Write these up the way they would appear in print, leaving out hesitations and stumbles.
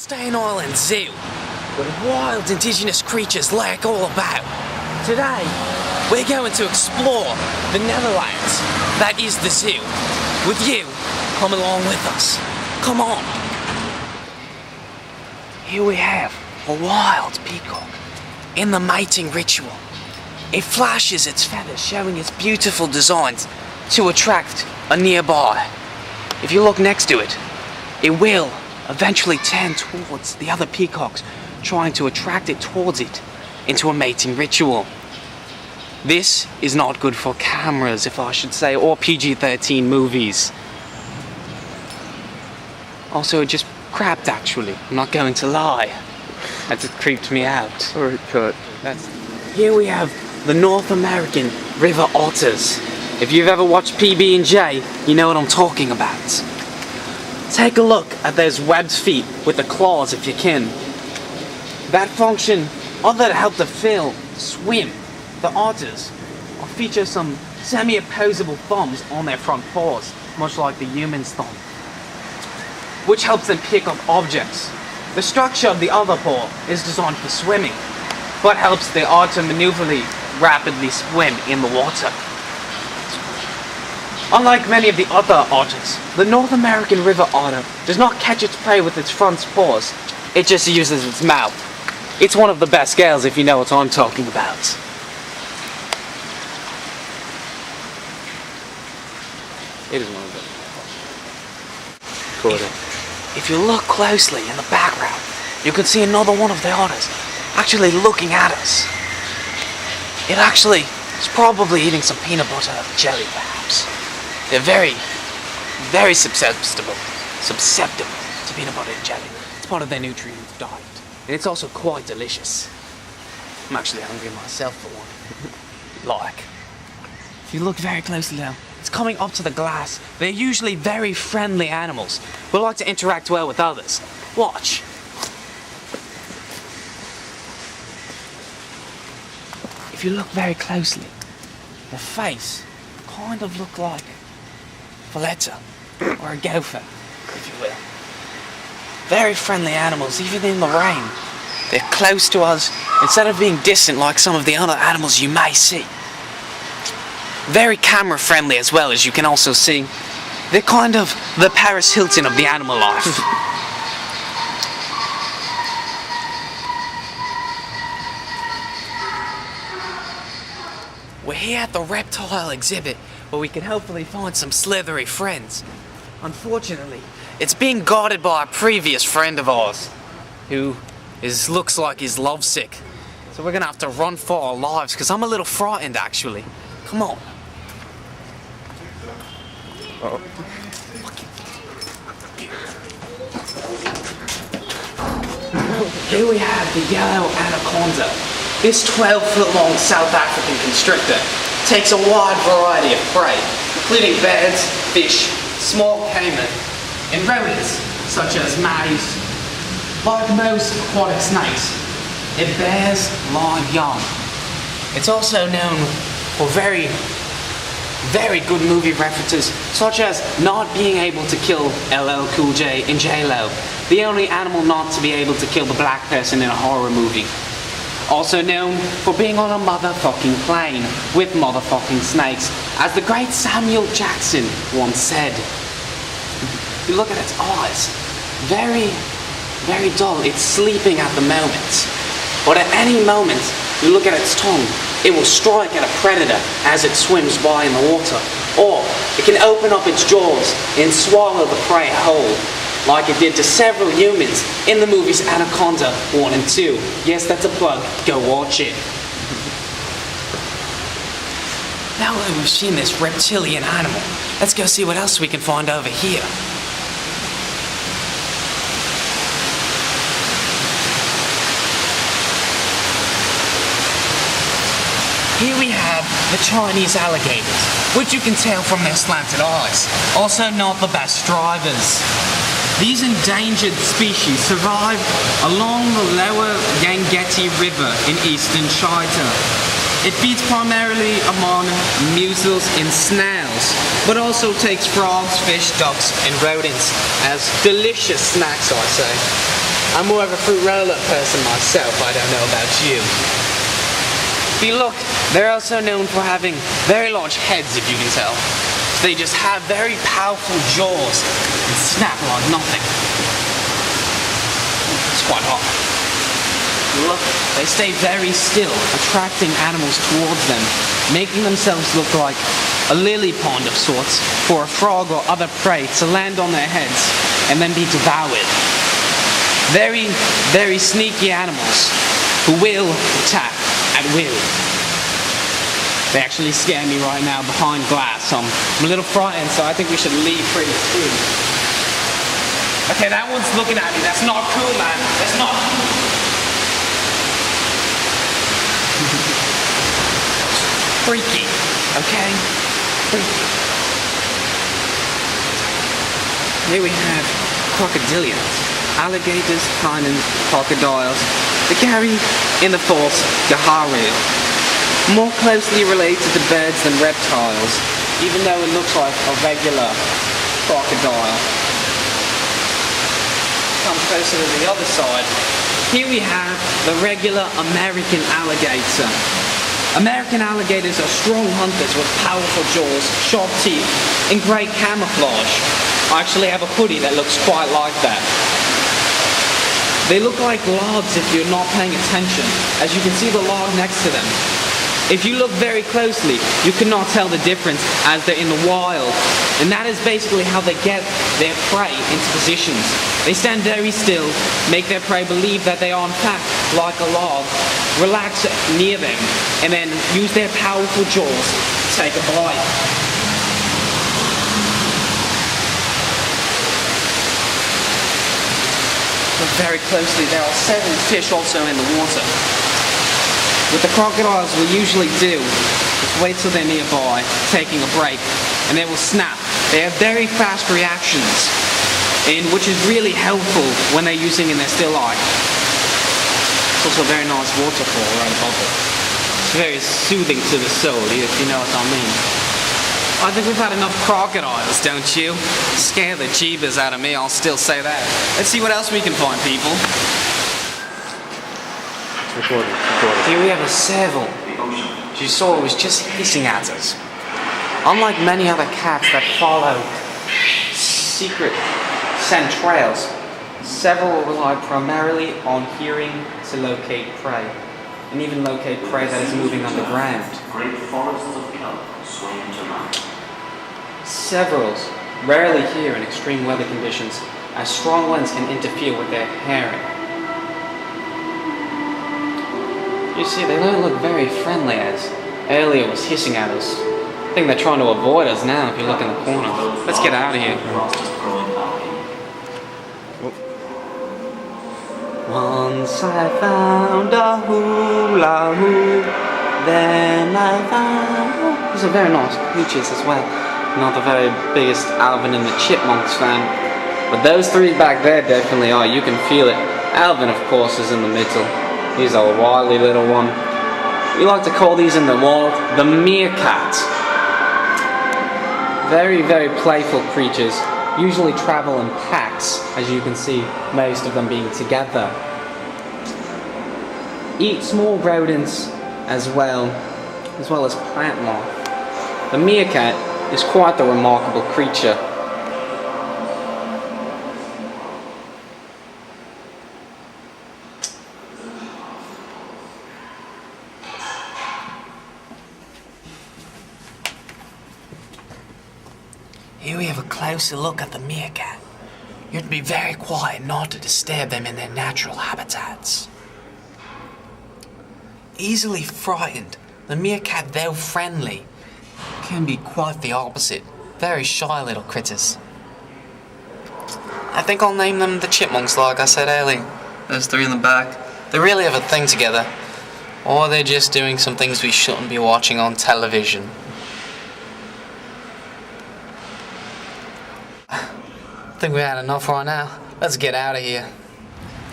Staten Island Zoo, where wild indigenous creatures lurk all about. Today, we're going to explore the Netherlands, that is the zoo. With you, come along with us. Come on. Here we have a wild peacock in the mating ritual. It flashes its feathers, showing its beautiful designs to attract a nearby. If you look next to it, it will eventually turn towards the other peacocks, trying to attract it towards it into a mating ritual. This is not good for cameras, if I should say, or PG-13 movies. Also, it just crapped, actually. I'm not going to lie. That just creeped me out. Alright, cut. Here we have the North American river otters. If you've ever watched PB&J, you know what I'm talking about. Take a look at those webbed feet with the claws if you can. That function, other to help the fill swim, the otters feature some semi-opposable thumbs on their front paws, much like the human's thumb, which helps them pick up objects. The structure of the other paw is designed for swimming, but helps the otter maneuverably rapidly swim in the water. Unlike many of the other otters, the North American river otter does not catch its prey with its front paws, it just uses its mouth. It's one of the best scales, if you know what I'm talking about. It is one of them. If you look closely in the background, you can see another one of the otters actually looking at us. It actually is probably eating some peanut butter jelly, perhaps. They're very susceptible to peanut butter and jelly. It's part of their nutrient diet. And it's also quite delicious. I'm actually hungry myself for one. Like. If you look very closely now, it's coming up to the glass. They're usually very friendly animals, who like to interact well with others. Watch. If you look very closely, the face kind of look like Valletta, or a gopher, if you will. Very friendly animals, even in the rain. They're close to us, instead of being distant like some of the other animals you may see. Very camera friendly as well, as you can also see. They're kind of the Paris Hilton of the animal life. We're here at the reptile exhibit, where we can hopefully find some slithery friends. Unfortunately, it's being guarded by a previous friend of ours, who looks like he's lovesick. So we're gonna have to run for our lives, because I'm a little frightened, actually. Come on. Uh-oh. Here we have the yellow anaconda. This 12-foot-long South African constrictor takes a wide variety of prey, including birds, fish, small caiman, and rodents such as mice. Like most aquatic snakes, it bears live young. It's also known for very good movie references, such as not being able to kill LL Cool J in J-Lo, the only animal not to be able to kill the black person in a horror movie. Also known for being on a motherfucking plane with motherfucking snakes, as the great Samuel Jackson once said. You look at its eyes, very dull. It's sleeping at the moment. But at any moment, you look at its tongue, it will strike at a predator as it swims by in the water. Or it can open up its jaws and swallow the prey whole, like it did to several humans in the movies Anaconda 1 and 2. Yes, that's a plug. Go watch it. Now that we've seen this reptilian animal, let's go see what else we can find over here. Here we have the Chinese alligators, which you can tell from their slanted eyes. Also not the best drivers. These endangered species survive along the lower Yangtze River in eastern China. It feeds primarily among mussels and snails, but also takes frogs, fish, ducks, and rodents as delicious snacks, I say. I'm more of a fruit roll-up person myself, I don't know about you. If you look, they're also known for having very large heads, if you can tell. So they just have very powerful jaws and snap like nothing. It's quite hot. Look, they stay very still, attracting animals towards them, making themselves look like a lily pond of sorts for a frog or other prey to land on their heads and then be devoured. Very, very sneaky animals who will attack at will. They actually scare me right now behind glass, so I'm a little frightened, so I think we should leave pretty soon. Okay, that one's looking at me. That's not cool, man. That's not cool. Freaky, okay? Freaky. Here we have crocodilians, alligators, canids, crocodiles, the Gary in the false Gaharu. More closely related to birds than reptiles, even though it looks like a regular crocodile. Come closer to the other side. Here we have the regular American alligator. American alligators are strong hunters with powerful jaws, sharp teeth, and great camouflage. I actually have a hoodie that looks quite like that. They look like logs if you're not paying attention, as you can see the log next to them. If you look very closely, you cannot tell the difference as they're in the wild. And that is basically how they get their prey into positions. They stand very still, make their prey believe that they are in fact like a log, relax near them, and then use their powerful jaws to take a bite. Look very closely, there are several fish also in the water. What the crocodiles will usually do is wait till they're nearby, taking a break, and they will snap. They have very fast reactions, which is really helpful when they're using in their still life. It's also a very nice waterfall right above it. It's very soothing to the soul, if you know what I mean. I think we've had enough crocodiles, don't you? Scare the jeebus out of me, I'll still say that. Let's see what else we can find, people. Recording. Here we have a serval. As you saw, it was just hissing at us. Unlike many other cats that follow secret scent trails, several rely primarily on hearing to locate prey, and even locate prey that is moving underground. Great forests of kelp swing into life. Several rarely hear in extreme weather conditions, as strong winds can interfere with their hearing. You see, they don't look very friendly, as earlier was hissing at us. I think they're trying to avoid us now if you look in the corner. Let's get out of here. Once I found a hula hoop, then I found... These are very nice creatures as well. Not the very biggest Alvin and the Chipmunks fan, but those three back there definitely are. You can feel it. Alvin, of course, is in the middle. He's a wily little one. We like to call these in the wild the meerkat. Very, very playful creatures. Usually travel in packs, as you can see, most of them being together. Eat small rodents as well as plant life. The meerkat is quite the remarkable creature. Here we have a closer look at the meerkat. You have to be very quiet not to disturb them in their natural habitats. Easily frightened, the meerkat, though friendly, can be quite the opposite. Very shy little critters. I think I'll name them the chipmunks, like I said earlier. Those three in the back. They really have a thing together. Or they're just doing some things we shouldn't be watching on television. I think we had enough right now. Let's get out of here.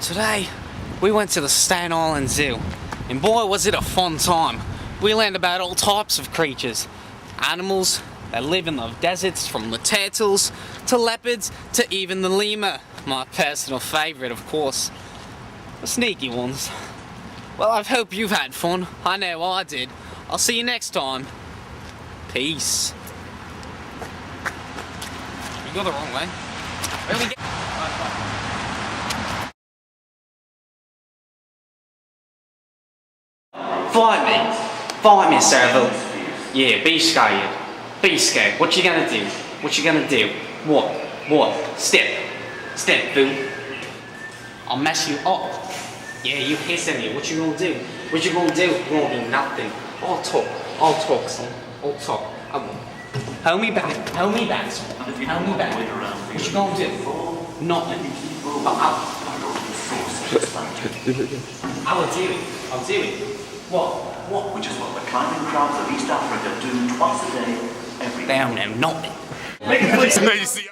Today, we went to the Staten Island Zoo. And boy, was it a fun time. We learned about all types of creatures. Animals that live in the deserts, from the turtles to leopards to even the lemur. My personal favourite, of course. The sneaky ones. Well, I hope you've had fun. I know I did. I'll see you next time. Peace. You go the wrong way. Where we get? Fight me, Serval. Yeah, be scared. Be scared. What you gonna do? What you gonna do? What? Step, fool. I'll mess you up. Yeah, you hissing me. What you gonna do? What you gonna do? You won't do nothing. I'll talk, son. I'll talk. I won't. Hold me back, son. Hold me back. What you gonna do? Nothing. I'll do it. What? Which is what the climbing crowds of East Africa do twice a day, every day. They don't know nothing. No, you see.